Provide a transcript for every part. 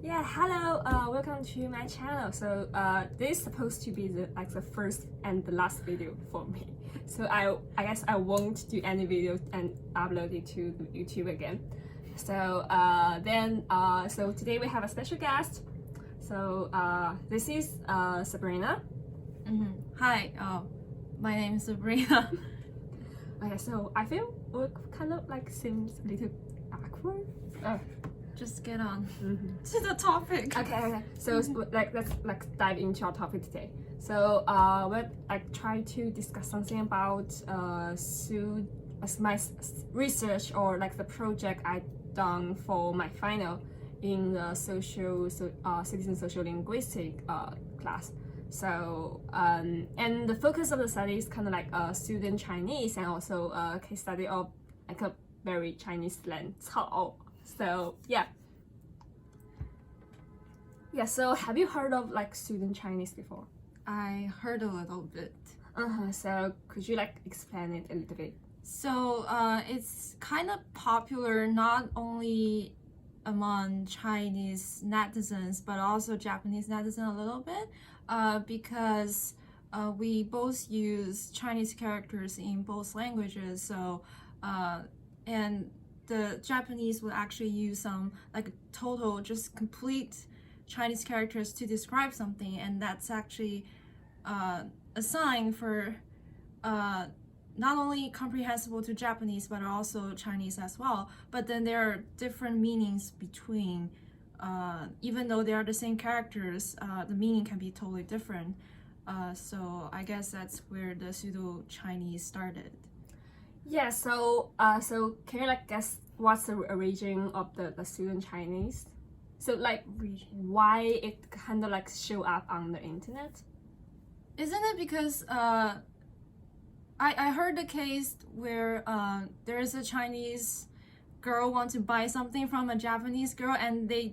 Yeah, hello. Welcome to my channel. So this is supposed to be the first and the last video for me. So I guess I won't do any videos and upload it to YouTube again. So so today we have a special guest. So this is Sabrina. Hi, my name is Sabrina. Okay, so I feel it kind of seems a little awkward. Just get on to the topic. Okay. So let's dive into our topic today. So we'll try to discuss something about my research or the project I done for my final in the citizen social linguistic class. So and the focus of the study is kind of student Chinese and also a case study of a very Chinese slang 操. So yeah. So have you heard of student Chinese before? I heard a little bit. So could you explain it a little bit? So it's kind of popular not only among Chinese netizens but also Japanese netizens a little bit because we both use Chinese characters in both languages. So and the Japanese would actually use some total just complete Chinese characters to describe something, and that's actually a sign for not only comprehensible to Japanese but also Chinese as well. But then there are different meanings between, even though they are the same characters, the meaning can be totally different. So I guess that's where the Pseudo Chinese started. Yeah, so can you guess what's the origin of the student Chinese? So why it kind of show up on the internet? Isn't it because I heard the case where there is a Chinese girl want to buy something from a Japanese girl, and the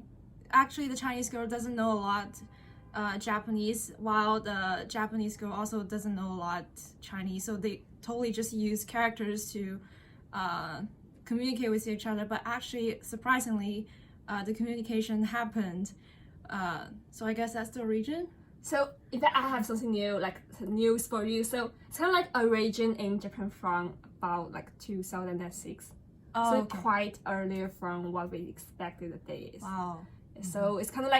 Chinese girl doesn't know a lot Japanese, while the Japanese girl also doesn't know a lot Chinese, so they totally just use characters to communicate with each other. But actually, surprisingly, the communication happened. So I guess that's the origin. So in fact, I have something new, news for you. So it's kind of origin in Japan from about 2006. Oh, so okay. Quite earlier from what we expected the days. Wow. So it's kind of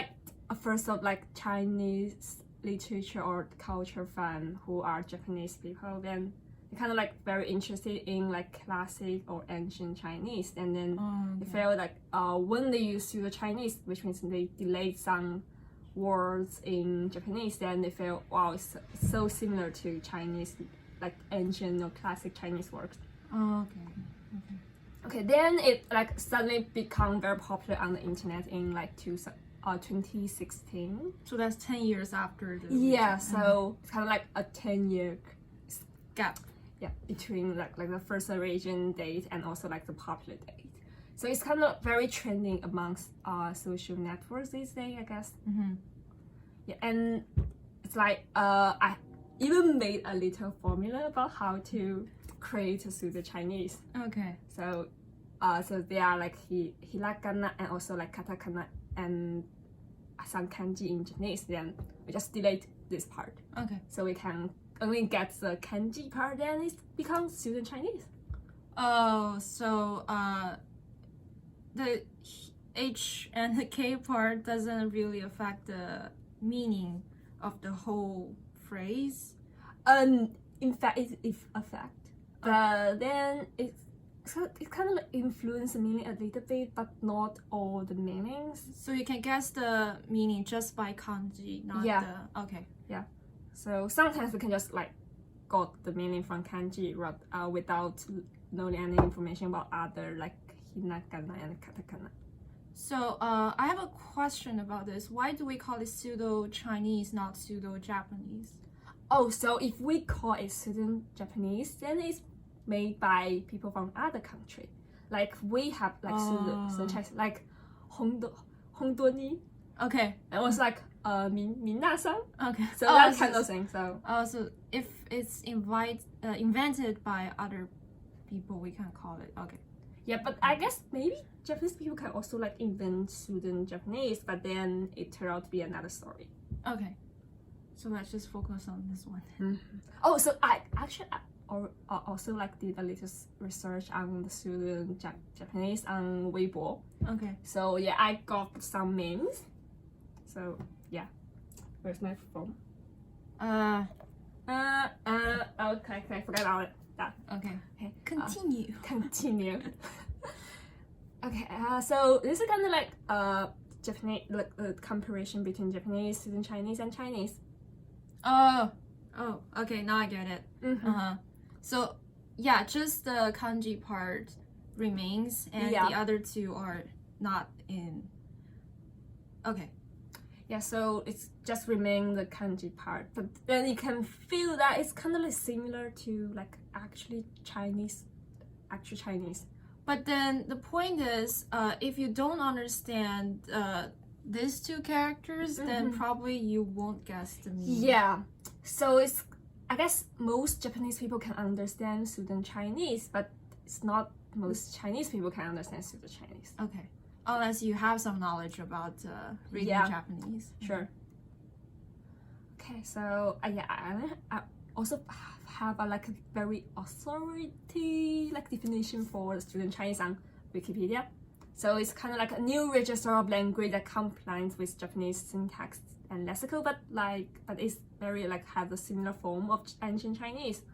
a first of Chinese literature or culture fan who are Japanese people. Then they kind of very interested in classic or ancient Chinese, and then they felt when they use Pseudo Chinese, which means they delayed some words in Japanese, then they felt, wow, it's so similar to Chinese, ancient or classic Chinese works. Oh, Okay, then it suddenly become very popular on the internet in 2016. So that's 10 years after the Yeah, so it's kind of a 10-year gap. Yeah, between the first origin date and also the popular date. So it's kind of very trending amongst social networks these days, I guess. Yeah, and it's I even made a little formula about how to create a Pseudo Chinese. Okay. So so they are hiragana and also katakana and some kanji in Japanese. Then we just delete this part. Okay. So we can only get the kanji part, then it becomes Pseudo Chinese. Oh, so the H and the K part doesn't really affect the meaning of the whole phrase? In fact, it affect. But then it kind of influence the meaning a little bit, but not all the meanings. So you can guess the meaning just by kanji, not the... Okay. Yeah. So sometimes we can just got the meaning from kanji without knowing any information about other hiragana and katakana. So I have a question about this. Why do we call it Pseudo Chinese, not Pseudo Japanese? Oh, so if we call it Pseudo Japanese, then it's made by people from other country. We have Pseudo Chinese, Hongduani. Okay. And also Minasan. Okay. So that kind of thing. So so if it's invented by other people, we can call it. Okay. Yeah, but I guess maybe Japanese people can also like invent Pseudo Japanese, but then it turned out to be another story. Okay. So let's just focus on this one. Oh, so I actually also like did a little research on the Pseudo Japanese on Weibo. Okay. So yeah, I got some memes. So yeah, where's my phone? Okay, forget about it. That. Okay. Okay. Continue. Continue. Okay. So this is kind of like Japanese, like the comparison between Japanese, Pseudo Chinese, and Chinese. Oh. Okay. Now I get it. Mm-hmm. So yeah, just the kanji part remains, and the other two are not in. Okay. Yeah, so it's just remain the kanji part, but then you can feel that it's kind of like similar to like actual Chinese. But then the point is, if you don't understand these two characters, then probably you won't guess the meaning. Yeah, so it's, I guess most Japanese people can understand Pseudo Chinese, but it's not most Chinese people can understand Pseudo Chinese. Okay. Unless you have some knowledge about reading Japanese. Sure. Okay, so I also have a like a very authority like definition for Pseudo Chinese on Wikipedia. So it's kind of like a new register of language that complies with Japanese syntax and lexical, but it's very like has a similar form of ancient Chinese.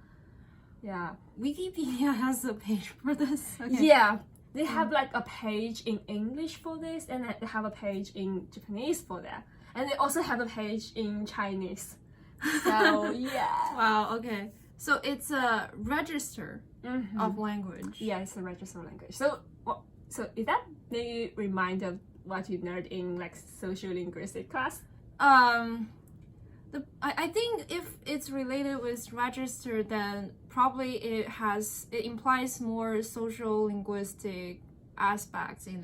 Yeah. Wikipedia has a page for this. Okay. Yeah. They have like a page in English for this, and they have a page in Japanese for that, and they also have a page in Chinese. So yeah. Wow. Okay. So it's a register of language. Yeah, it's a register language. So is that maybe remind of what you learned in like social linguistic class? I think if it's related with register, then probably it implies more social linguistic aspects in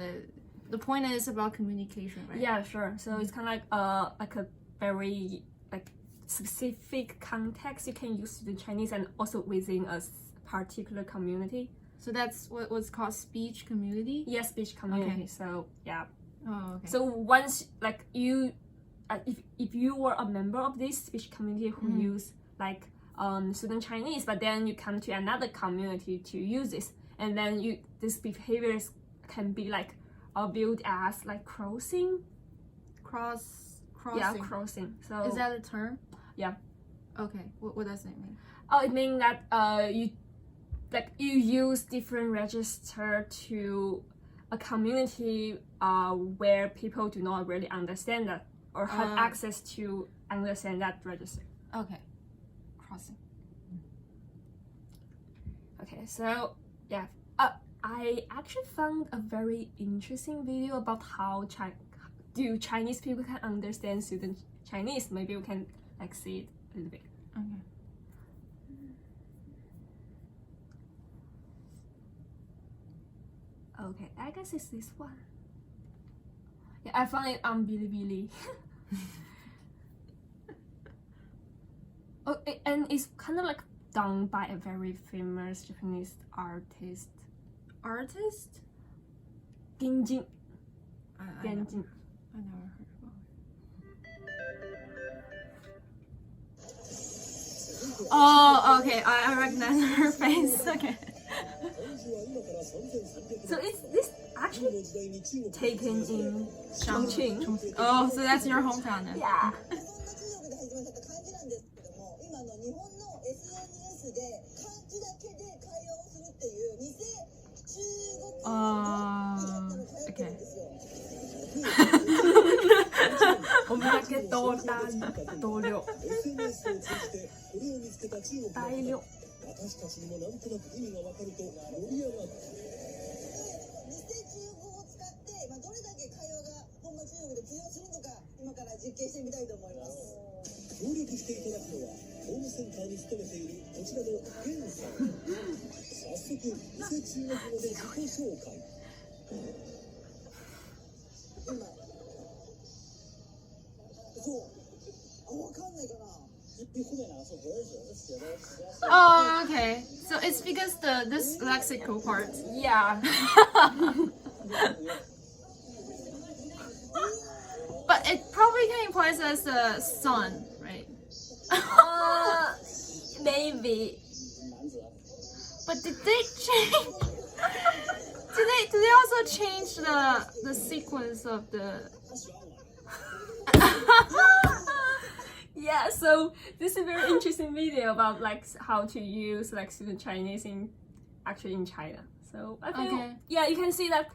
the point is about communication, right? Yeah, sure. So it's kind of like a very like specific context you can use in Chinese and also within a particular community. So that's what's called speech community? Yeah, speech community. Okay. So yeah. Oh, okay. So once like you if you were a member of this speech community who use like Pseudo Chinese, but then you come to another community to use this, and then these behaviors can be like viewed as like crossing. Yeah, crossing. So is that a term? Yeah. Okay. What does it mean? Oh, it means that you use different register to a community where people do not really understand that or have access to understand that register. Okay. Crossing. Okay, so yeah, I actually found a very interesting video about how Chinese people can understand Pseudo Chinese. Maybe we can like see it a little bit. Okay. Okay, I guess it's this one. Yeah, I found it on Bilibili. Oh, and it's kind of like done by a very famous Japanese artist. Artist? Genjin. I Genjin. never heard about it. Oh, okay. I recognize her face. Okay. So is this actually taken in Chongqing? Oh, so that's your hometown then? Yeah. Okay. お見かけと同僚。大量。私たちにもなんとなく意味がわかると盛り上がった。偽中語を使って、どれだけ会話が本場中国で通用するのか、今から実験してみたいと思います。協力していただくのは、ホームセンターに勤めているこちらのゲンさん。早速、偽中国語で自己紹介。今、そう。わかんないかな。一 Oh, okay. So it's because this lexical part. Yeah. But it probably can imply as the sun, right? Maybe. But did they change? Did they also change the sequence of the? Yeah, so this is a very interesting video about like how to use like Pseudo Chinese in China. So I feel Okay. yeah, you can see that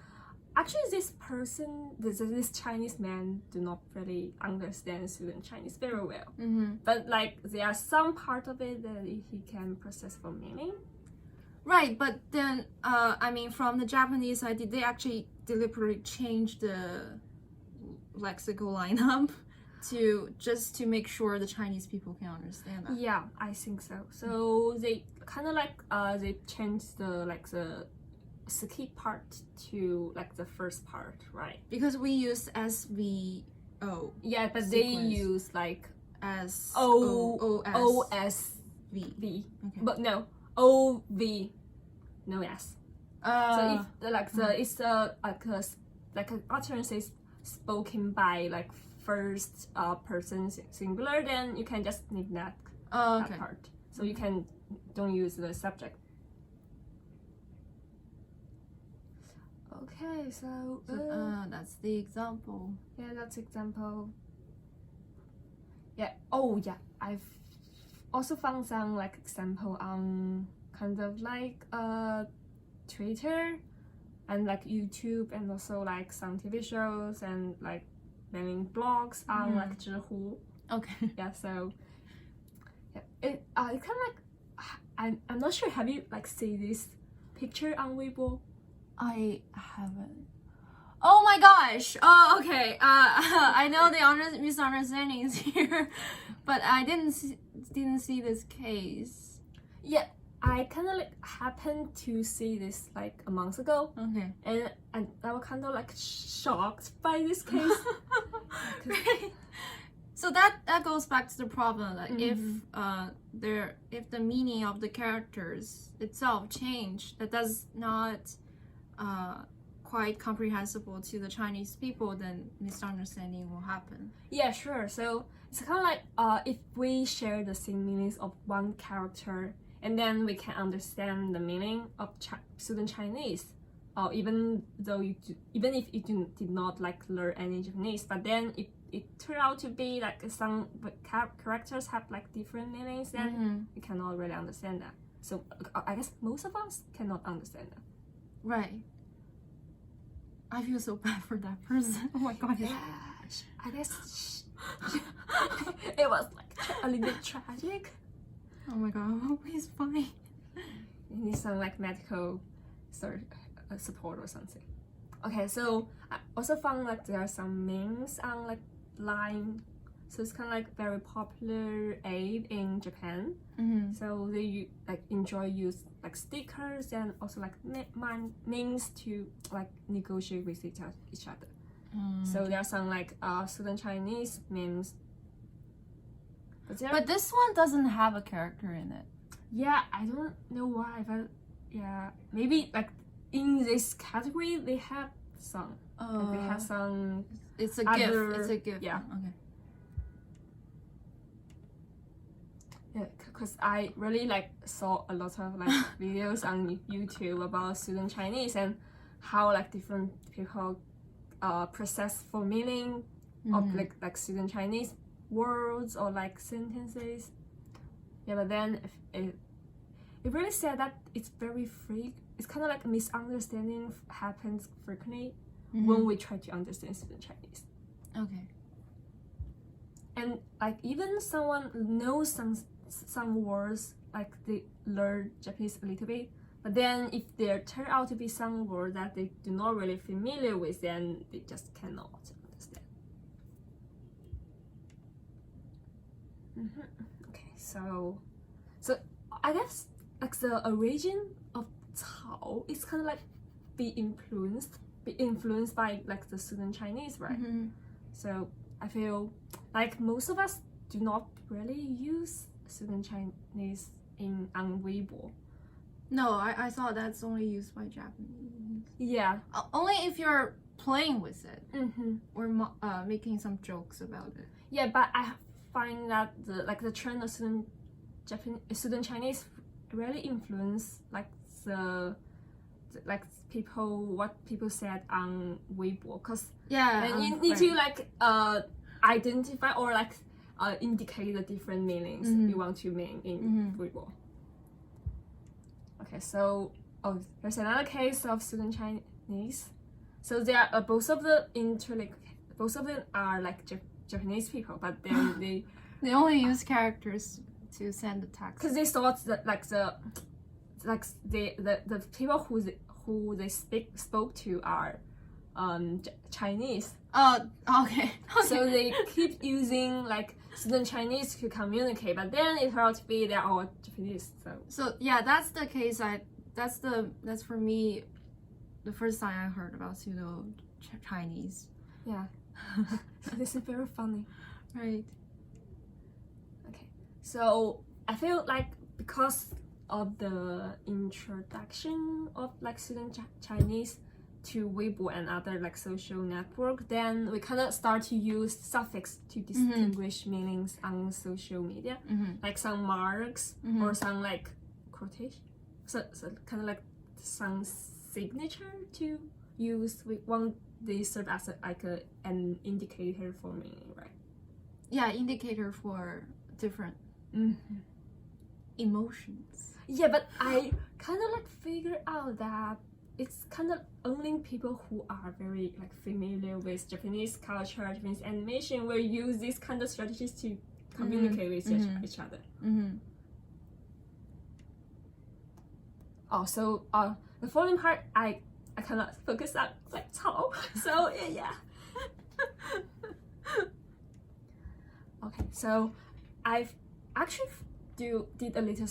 actually this person, this Chinese man, do not really understand Pseudo Chinese very well. Mm-hmm. But like there are some part of it that he can process for meaning. Right, but then I mean, from the Japanese side, did they actually deliberately change the lexical lineup to make sure the Chinese people can understand that? Yeah, I think so. So they kind of like they changed the ski part to like the first part, right? Because we use SVO Yeah, but they Sequence. use like as OSV, Okay. but no OV, no S. So Uh, if it's like an utterance is spoken by like first person singular, then you can just neglect that okay. part. So you don't use the subject. Okay, so That's the example. yeah, that's example. Yeah. Oh yeah, I've also found some like example on kind of like Twitter and like YouTube, and also like some TV shows and like many blogs on like Zhihu. Okay. Yeah, so yeah, it kind of like I'm not sure. Have you like seen this picture on Weibo? I haven't. Oh my gosh. Oh, okay. I know the misunderstandings here, but I didn't see this case. Yeah, I kind of like happened to see this like a month ago, Okay. and I was kind of like shocked by this case. Right. So that goes back to the problem that Mhm. if the meaning of the characters itself change, that does not quite comprehensible to the Chinese people, then misunderstanding will happen. Yeah, sure. So it's kind of like if we share the same meanings of one character, and then we can understand the meaning of Pseudo Chinese. Even if you did not like learn any Japanese, but then it turned out to be like some characters have like different meanings, then we cannot really understand that. So I guess most of us cannot understand that. Right. I feel so bad for that person. Oh my god. Yeah, I guess it was like a little bit tragic. Oh my god. I hope he's fine. You need some like medical support or something. Okay, so I also found like there are some memes on like line, so it's kind of like very popular aid in Japan. Mm-hmm. So they like enjoy use like stickers and also like memes to like negotiate with each other. So there are some like Pseudo Chinese memes. But this one doesn't have a character in it. Yeah, I don't know why, but yeah, maybe like in this category they have some. Like they have some. It's a other- gift. It's a gift. yeah. Okay. Yeah, because I really like saw a lot of like videos on YouTube about Pseudo Chinese and how like different people process for meaning of like Pseudo Chinese words or like sentences. Yeah, but then it really said that it's very free. It's kind of like misunderstanding happens frequently when we try to understand Pseudo Chinese. Okay. And like even someone knows some words, like they learn Japanese a little bit, but then if there turn out to be some word that they do not really familiar with, then they just cannot understand. Okay, so I guess like the origin of Cao is kind of like be influeed by like the Pseudo Chinese, right? So I feel like most of us do not really use Pseudo Chinese on Weibo. No, I thought that's only used by Japanese. Yeah. Only if you're playing with it Mm-hmm. or making some jokes about it. Yeah, but I find that the trend of Pseudo Chinese really influence the what people said on Weibo, because you need to identify or indicate the different meanings you want to mean in Weibo. Okay, so there's another case of Pseudo Chinese. So they are both of them are Japanese people, but then they only use characters to send the text. Because they thought that the people who they spoke to are Chinese. Oh, okay. So they keep using Pseudo Chinese to communicate, but then it turned out to be they're all Japanese. So yeah, that's the case. That's for me the first time I heard about Pseudo Chinese. Yeah. So this is very funny. Right. Okay. So I feel because of the introduction of Pseudo Chinese to Weibo and other social network, then we kind of start to use suffix to distinguish meanings on social media, like some marks or some quotation, so kind of some signature to use. They serve as an indicator for meaning, right? Yeah, indicator for different emotions. Yeah, but I kind of figure out that it's kind of only people who are very familiar with Japanese culture, Japanese animation will use these kind of strategies to communicate with each other. Oh, so the following part I cannot focus on Cao. So yeah. Okay, so I've actually did a little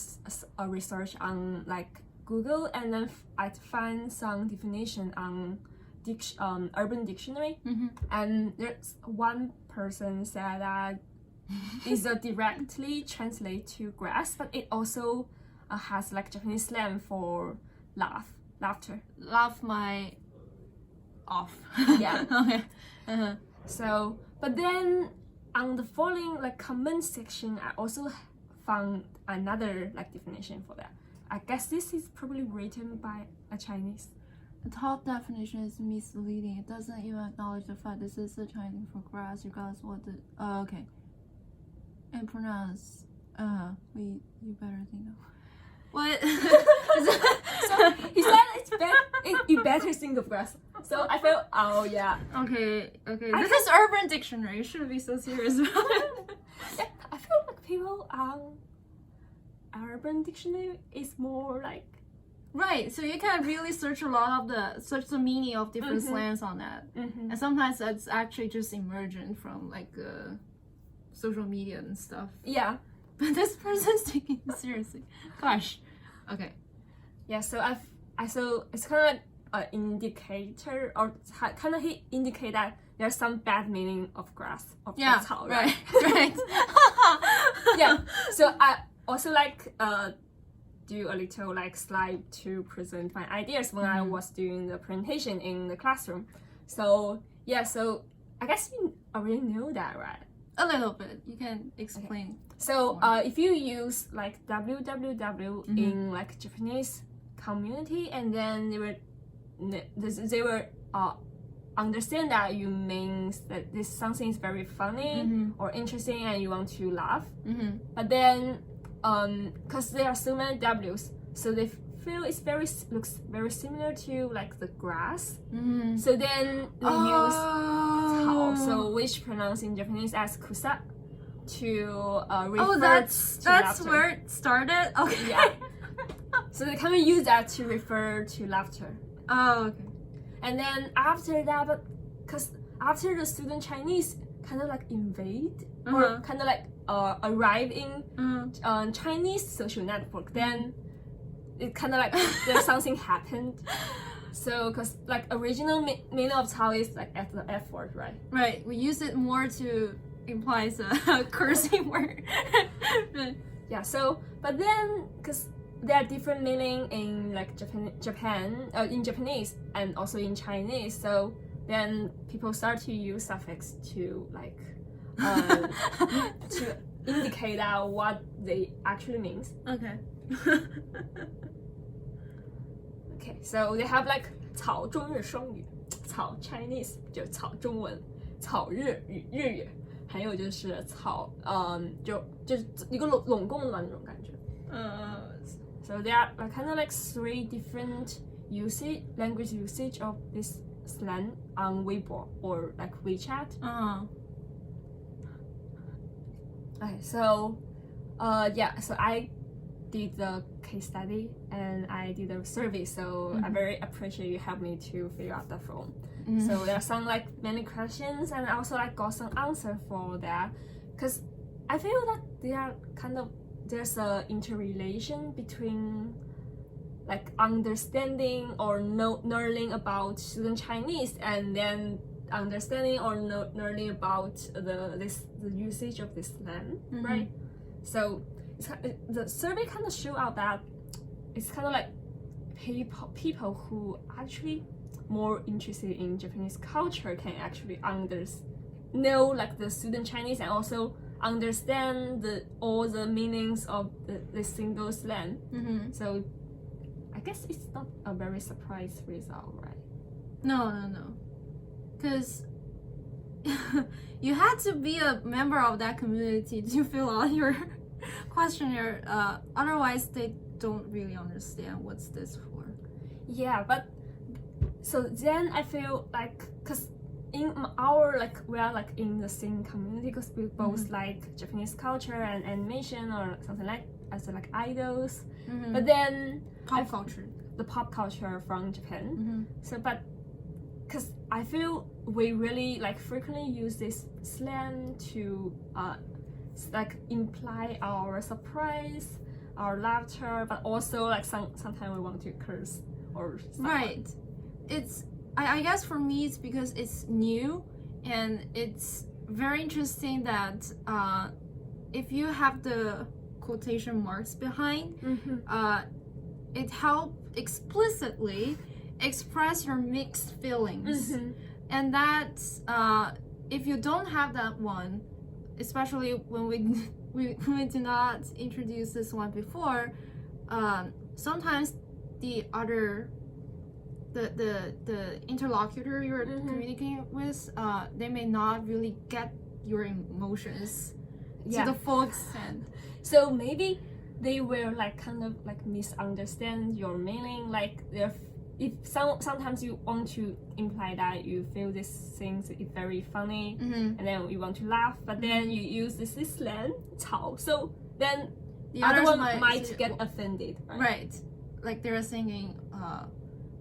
research on Google, and then I find some definition on Urban Dictionary, and there's one person said that it's a directly translate to grass, but it also has Japanese slang for laughter. Laugh my off. Yeah. Okay. So, but then on the following comment section, I also found another definition for that. I guess this is probably written by a Chinese. The top definition is misleading. It doesn't even acknowledge the fact this is the Chinese for grass, regardless what the okay. And pronounce you better think of what. So he said you better think of grass. So I felt yeah. Okay. This is Urban Dictionary. You shouldn't be so serious about it. Yeah, I feel people Urban Dictionary is more right. So you can really search the meaning of different slangs on that, and sometimes that's actually just emergent from social media and stuff. Yeah. But this person's taking it seriously. Gosh. Okay. Yeah. So so it's kind of an indicator, or kind of indicate that there's some bad meaning of grass of Cao, right? Right. Yeah. So I also do a little slide to present my ideas when I was doing the presentation in the classroom. So yeah. So I guess you already know that, right? A little bit. You can explain. Okay. So if you use www in Japanese community, and then they will understand that you means that this something is very funny or interesting and you want to laugh. But then because there are so many W's, so they feel looks very similar to the grass. So then they use Cao, so which pronounced in Japanese as kusa, to refer that's laughter. where it started. Okay. Yeah. So they kind of use that to refer to laughter. Oh, okay. And then after that, because after the Pseudo Chinese kind of invade or kind of arrive in Chinese social network, then it kind of there's something happened. So because original meaning of Cao is at the F word, right? Right. We use it more to implies a cursing word. Yeah, so but then because there are different meaning in like Japan in Japanese and also in Chinese, so then people start to use suffix to like to indicate out what they actually means. Okay. Okay, so they have like 草中日双语，草 Chinese 就是草中文，草日语，还有就是草就是一个拢共的那种感觉。So there are like, kind of like 3 different language usage of this slang on Weibo or like WeChat. Okay, so so I did the case study and I did a survey, so I very appreciate you helped me to figure out the phone. So there are some like many questions and I also like got some answer for that, because I feel that they are kind of there's a interrelation between like understanding or learning about Pseudo Chinese and then understanding or learning about the usage of this slang, right? So the survey kind of show out that it's kind of like people who actually more interested in Japanese culture can actually know like the Pseudo Chinese and also understand all the meanings of the single slang. So I guess it's not a very surprise result, right? No. Because you had to be a member of that community to fill out your questionnaire. Otherwise, they don't really understand what's this for. Yeah, but so then I feel like, because in our like we are like in the same community because we both like Japanese culture and animation or something like as like idols, but then the pop culture from Japan. So but because I feel we really like frequently use this slang to like imply our surprise, our laughter, but also like sometimes we want to curse or stuff. Right. It's I guess for me it's because it's new and it's very interesting that if you have the quotation marks behind, it helps explicitly express your mixed feelings. And that if you don't have that one, especially when we do not introduce this one before, sometimes the other the interlocutor you're communicating with, they may not really get your emotions to the full extent. So maybe they will like kind of like misunderstand your meaning. Like if sometimes you want to imply that you feel these things is very funny, and then you want to laugh, but then you use this slang 草, so then the other one might get offended, right? Like they're singing,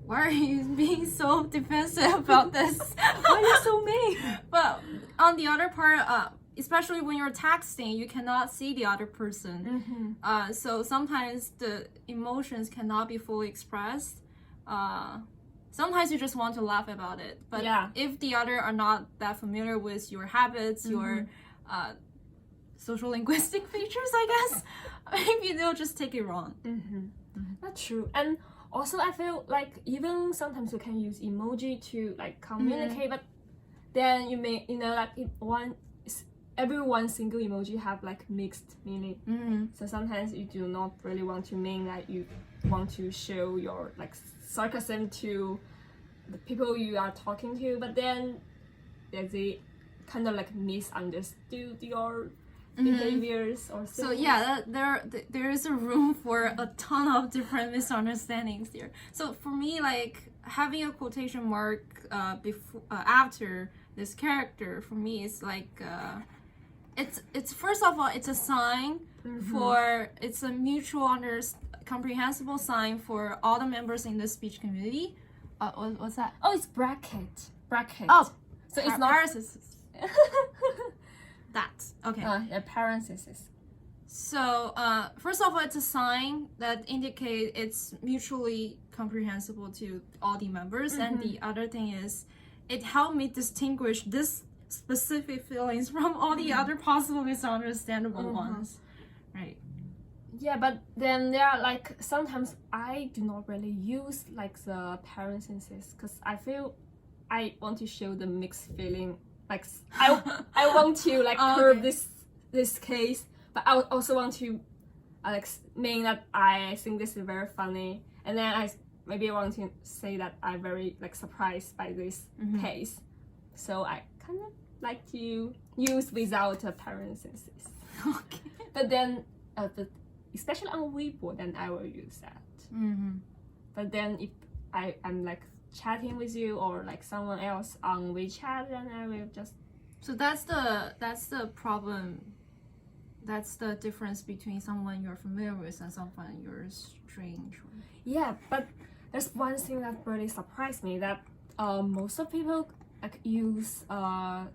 why are you being so defensive about this? Why are you so mean? But on the other part, especially when you're texting, you cannot see the other person. So sometimes the emotions cannot be fully expressed. Sometimes you just want to laugh about it. But if the other are not that familiar with your habits, your social linguistic features, I guess, maybe they'll just take it wrong. That's true. And also I feel like even sometimes you can use emoji to like communicate, but then you may like every one single emoji have like mixed meaning. So sometimes you do not really want to mean that you want to show your like sarcasm to the people you are talking to, but then they kind of like misunderstood your behaviors or so there is a room for a ton of different misunderstandings here. So for me, like having a quotation mark before after this character, for me is like it's first of all it's a sign for it's a mutual comprehensible sign for all the members in the speech community. What's that? Oh, it's bracket. Oh, so it's not parentheses. That okay. Parentheses. So first of all, it's a sign that indicates it's mutually comprehensible to all the members, and the other thing is, it helped me distinguish this specific feelings from all the other possible misunderstandable Mhm. ones, right? Yeah, but then there are like sometimes I do not really use like the parentheses because I feel I want to show the mixed feeling. Like I want to like curb Okay. this case, but I also want to like mean that I think this is very funny, and then I maybe want to say that I'm very like surprised by this Mhm. case. So I kind of like to use without a parentheses. Okay. But then, but especially on Weibo, then I will use that. Mm-hmm. But then if I'm like chatting with you or like someone else on WeChat, then I will just So that's the problem. That's the difference between someone you're familiar with and someone you're strange with. yeah. But there's one thing that really surprised me that most of people like use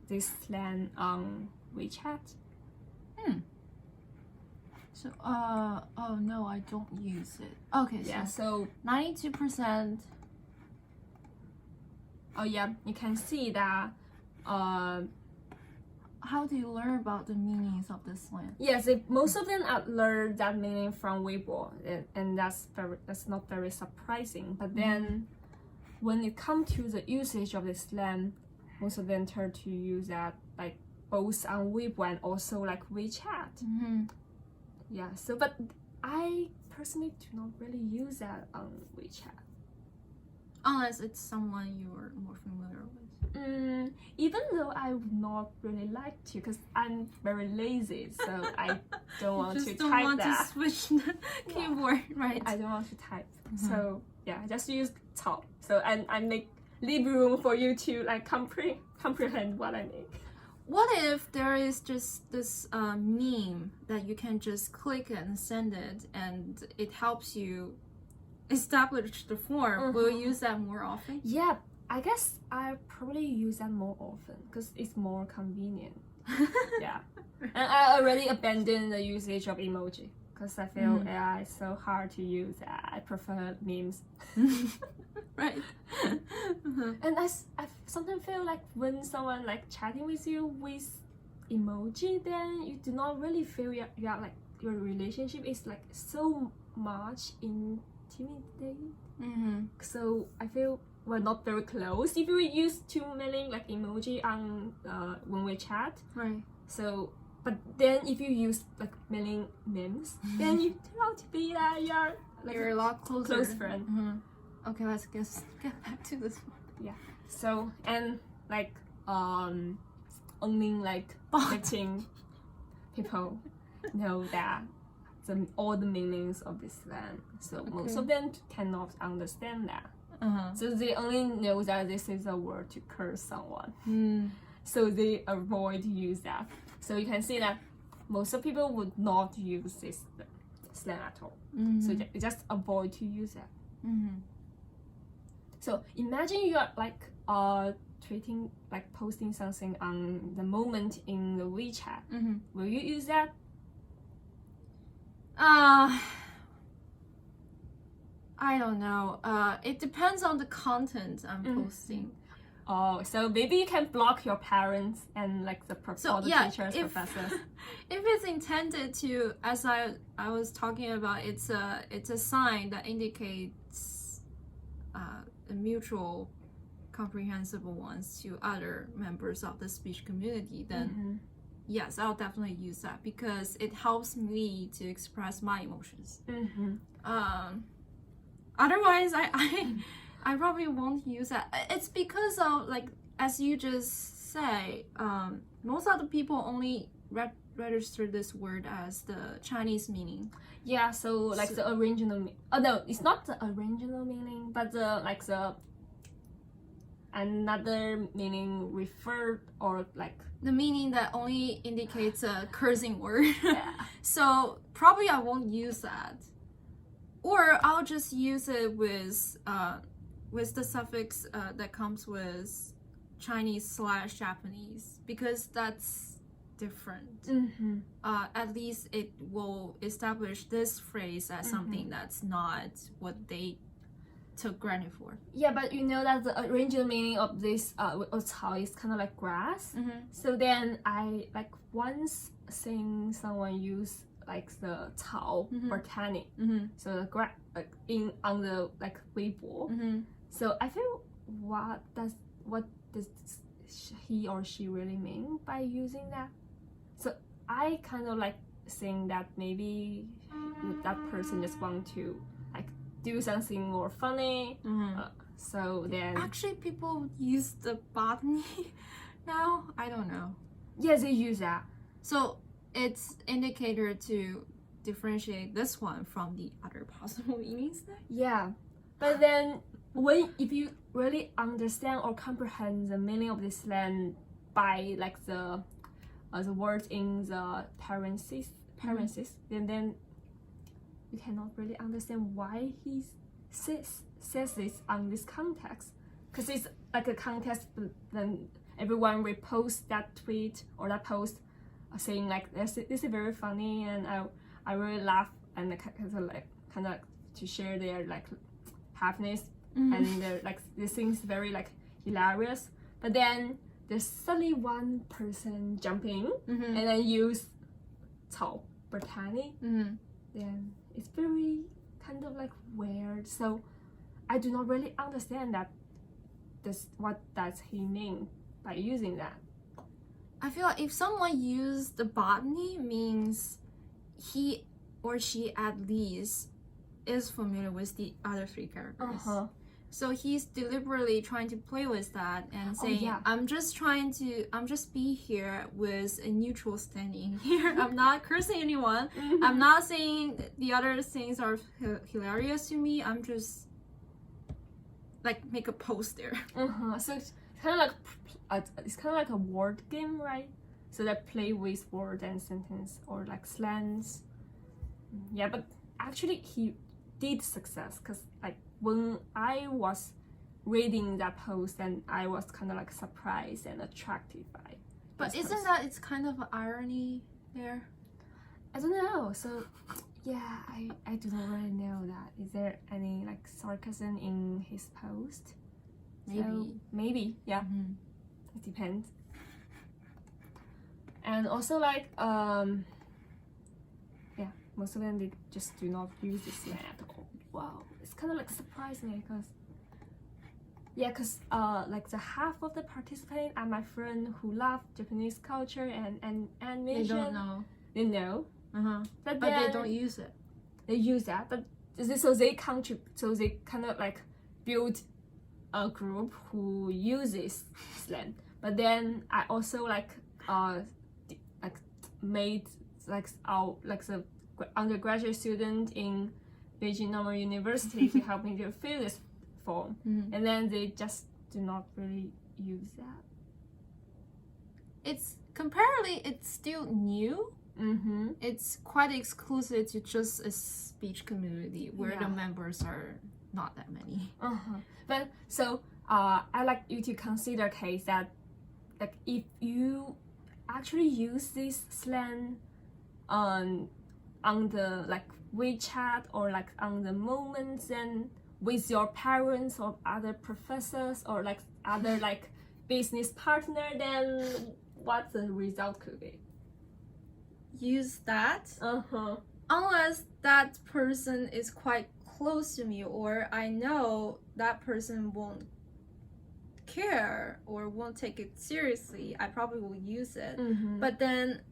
this slang on WeChat. So oh no, I don't use it. Okay, Yeah. so So 92%. oh yeah, you can see that. How do you learn about the meanings of this slang? Yes, most of them learned that meaning from Weibo, and that's not very surprising. But then, when it comes to the usage of the slang, most of them turn to use that like both on Weibo and also like WeChat. Mm-hmm. Yeah. So, but I personally do not really use that on WeChat. Unless it's someone you're more familiar with. Even though I would not really like to, because I'm very lazy, so I don't want Just to don't type want that. to switch the keyboard, right? I don't want to type. So yeah, I just use top. So and I leave room for you to like comprehend what I mean. What if there is just this meme that you can just click and send it, and it helps you establish the form? Will you use that more often? Yeah, I guess I probably use that more often because it's more convenient. Yeah, and I already abandoned the usage of emoji because I feel AI is so hard to use. I prefer memes. Right. And I sometimes feel like when someone like chatting with you with emoji, then you do not really feel you are like your relationship is like so much intimidating. So I feel we're not very close if we use too many like emoji on when we chat. Right. So but then if you use like many memes, then you turn out to be you're like You're a lot closer. close friend. Okay, let's get back to this one. Yeah. So and like only like 15 people know that all the meanings of this slang. So most of them cannot understand that. So they only know that this is a word to curse someone. So they avoid to use that. So you can see that most of people would not use this slang at all. So just avoid to use that. So imagine you are like tweeting, like posting something on the moment in the WeChat. Will you use that? I don't know. It depends on the content I'm posting. Oh, so maybe you can block your parents and like all the teachers, professors. If it's intended to, as I was talking about, it's a sign that indicates a mutual comprehensible ones to other members of the speech community, then yes, I'll definitely use that because it helps me to express my emotions. Otherwise, I probably won't use that. It's because of, like, as you just say, most of the people only register this word as the Chinese meaning. Yeah, so like the original oh no, it's not the original meaning, but the another meaning referred or like the meaning that only indicates a cursing word. Yeah. So probably I won't use that, or I'll just use it with the suffix that comes with Chinese/Japanese because that's different. At least it will establish this phrase as something that's not what they took granted for. Yeah, but you know that the original meaning of this cao is kind of like grass. So then I like once seen someone use like the cao botanic. So the grass like on the like Weibo. So I feel what does he or she really mean by using that? So I kind of like think that maybe that person just want to like do something more funny. So then Actually, people use the botany now. I don't know. yes, they use that. So it's indicator to differentiate this one from the other possible meanings. Yeah, but then if you really understand or comprehend the meaning of this slang by like the words in the parentheses, then you cannot really understand why he says this on this context, because it's like a context. Then everyone repost that tweet or that post, saying like this is very funny and I really laugh and kind of to share their like happiness and they're like this thing's very like hilarious. But then there's suddenly one person jumping and then use cao botany. Then it's very kind of like weird. So I do not really understand that. What does he mean by using that? I feel like if someone used the botany means he or she at least is familiar with the other three characters. So he's deliberately trying to play with that and saying, I'm just be here with a neutral standing here. I'm not cursing anyone. I'm not saying the other things are hilarious to me. I'm just like make a post there. So it's kind of like a word game, right? So they play with word and sentence or like slangs. Yeah, but actually he did success, because like when I was reading that post, and I was kind of like surprised and attracted by. But isn't that it's kind of an irony there? I don't know. So yeah, I do not really know that. Is there any like sarcasm in his post? Maybe, yeah. It depends. And also like yeah, most of them they just do not use this slang at all. Wow, it's kind of like surprising me because like the half of the participants are my friend who love Japanese culture and animation. They don't know. They know. But they don't use it. They use that, but so they contribute. So they kind of like build a group who uses slang. But then I also like made like the undergraduate student in Beijing Normal University to help me to fill this form, and then they just do not really use that. It's comparatively, it's still new. It's quite exclusive to just a speech community where the members are not that many. But so I like you to consider case that like if you actually use this slang on the like WeChat or like on the moments and with your parents or other professors or like other like business partner, then what the result could be? Use that unless that person is quite close to me or I know that person won't care or won't take it seriously, I probably will use it. But then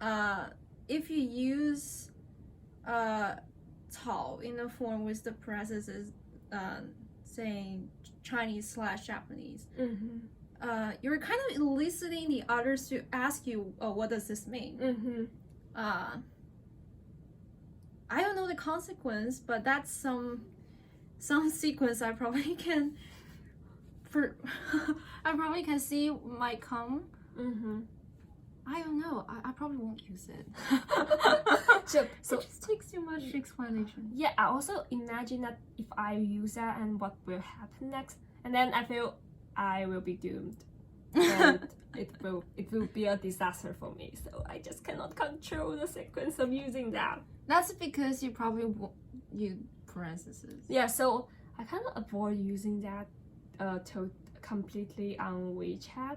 if you use cao in a form with the parentheses saying Chinese/Japanese, you're kind of eliciting the others to ask you, oh, what does this mean? I don't know the consequence, but that's some sequence I probably can see might come. I don't know. I probably won't use it. So it just takes too much explanation. Yeah, I also imagine that if I use that and what will happen next, and then I feel I will be doomed. And it will be a disaster for me. So I just cannot control the sequence of using that. That's because you probably won't use parentheses. Yeah, so I kind of avoid using that to completely on WeChat.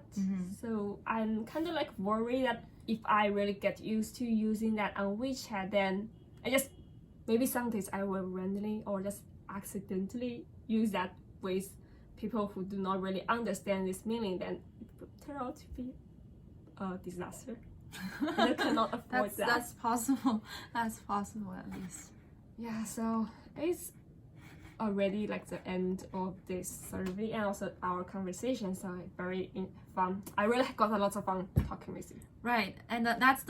So I'm kind of like worried that if I really get used to using that on WeChat, then I just maybe some days I will randomly or just accidentally use that with people who do not really understand this meaning, then it will turn out to be a disaster. And I cannot afford that. That's possible. That's possible at least. Yeah, so it's already like the end of this survey and also our conversation, so very fun. I really got a lot of fun talking with you. Right, and that's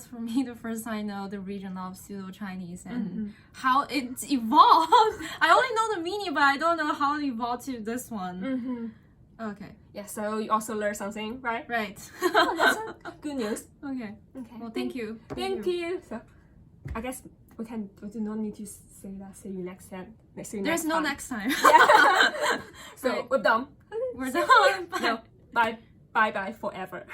for me the first time I know the region of Pseudo Chinese and how it evolved. I only know the meaning, but I don't know how it evolved to this one. Okay. Yeah, so you also learned something, right? Right. Oh, that's good news. Okay. Okay. Well, thank you. Thank you. So, I guess we do not need to say that. See you next time. See you There's next no time. next time. So Right. we're done. We're done. Bye. No, bye bye forever.